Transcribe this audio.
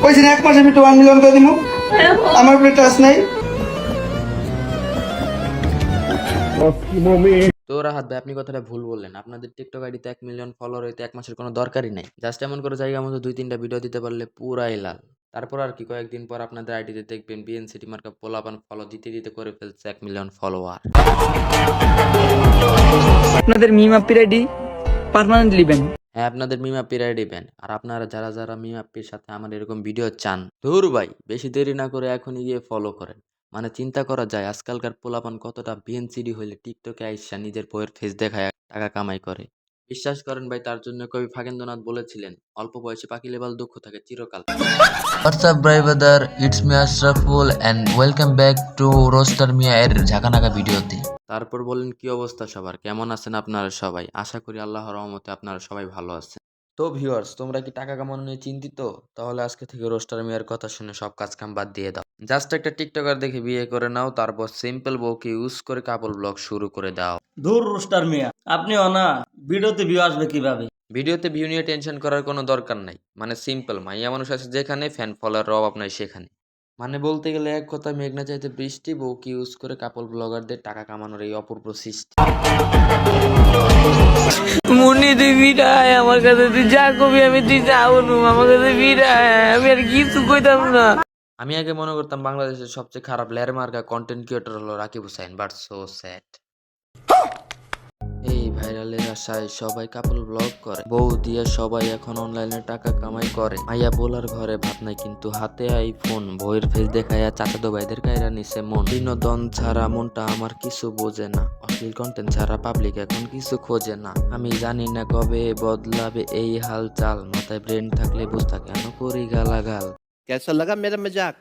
কইছি না 1 মাসে আমি 1 মিলিয়ন করে দিব আমার উপরে ট্রাস্ট নাই। তো রাহাত ভাই, আপনি কথাটা ভুল বললেন। আপনাদের টিকটক আইডিতে 1 মিলিয়ন ফলোয়ার হইতে 1 মাসের কোনো দরকারই নাই। জাস্ট এমন করে জায়গা মতো 2-3টা ভিডিও দিতে পারলে পুরাই লাল। তারপর আর কি, কয়েকদিন পর আপনাদের আইডিতে দেখবেন বিএনসিটি মার্কা পোলাপান ফলো দিতে দিতে করে ফেলছে 1 মিলিয়ন ফলোয়ার। আপনাদের মিম আপ্পির আইডি পার্মানেন্টলি ব্যান। হ্যাঁ, আপনাদের মিমাপ্পির আইডি ব্যান। আর আপনারা যারা যারা মিমাপ্পির সাথে আমার এরকম ভিডিও চান, ধুর ভাই, বেশি দেরি না করে এখনই গিয়ে ফলো করেন। মানে চিন্তা করা যায় আজকালকার পোলাপান কতটা বিএনসিডি হইলে টিকটকে আইসা নিজের বইয়ের ফেস দেখায় টাকা কামাই করে। বিশ্বাস করেন ভাই, তার জন্য কবি ফাগেন্দ্রনাথ বলেছিলেন, অল্প বয়সে পাখি লেবাল দুঃখ থাকে চিরকাল। What's up, brother? It's me Ashraful and welcome back to Roaster Mia এর ঝাঁকানাকা ভিডিওতে। তারপর বলেন, কি অবস্থা সবার, কেমন আছেন আপনারা সবাই? আশা করি আল্লাহর রহমতে আপনারা সবাই ভালো আছেন। তো ভিউয়ার্স, তোমরা কি টাকা কামানো নিয়ে চিন্তিত? তাহলে আজকে থেকে রোস্টার মিয়ার কথা শুনে সব কাজ কাম বাদ দিয়ে দাও। জাস্ট একটা টিকটকার দেখে বিয়ে করে নাও, তারপর সিম্পল বউকে ইউজ করে কাপল ব্লগ শুরু করে দাও। ধুর রোস্টার মিয়া, আপনিও না, ভিডিওতে ভিউ আসবে কিভাবে? ভিডিওতে ভিউ নিয়ে টেনশন করার কোনো দরকার নাই। মানে সিম্পল, মাইয়া মানুষ আছে যেখানে, ফ্যান ফলোয়ার অভাব নাই সেখানে। মানে বলতে গেলে এক কথা, মেঘনা চাইতে বৃষ্টি, বউকে ইউজ করে কাপল ব্লগারদের টাকা কামানোর এই অপূর্ব সৃষ্টি। মুন্নি তুই বিরায় আমার কাছে, তুই যা কবি আমি তুই যাও নু আমার কাছে বিরায়, আমি আর কিছু কইতাম না। আমি আগে মনে করতাম বাংলাদেশের সবচেয়ে খারাপ লেয়ার মার্কা কন্টেন্ট ক্রিয়েটর হলো Rakib Hussain, but so sad. এই ভাইরালের আশায় সবাই কাপল ব্লগ করে, বউ দিয়ে সবাই এখন অনলাইনে টাকা কামাই করে। মাইয়া বলার ঘরে ভাত নাই কিন্তু হাতে আইফোন, বইয়ের ফেস দেখাইয়া চাচাতো ভাইদের কাইরা নিছে মন। বিনোদন ছাড়া মনটা আমার কিছু বোঝে না, অশ্লীল কন্টেন্ট ছাড়া পাবলিক এখন কিছু খোঁজে না। আমি জানি না কবে বদলাবে এই হাল চাল, মাথায় ব্রেন থাকলে বুঝতা কেন করি গালাগাল। कैसा लगा मेरा मजाक?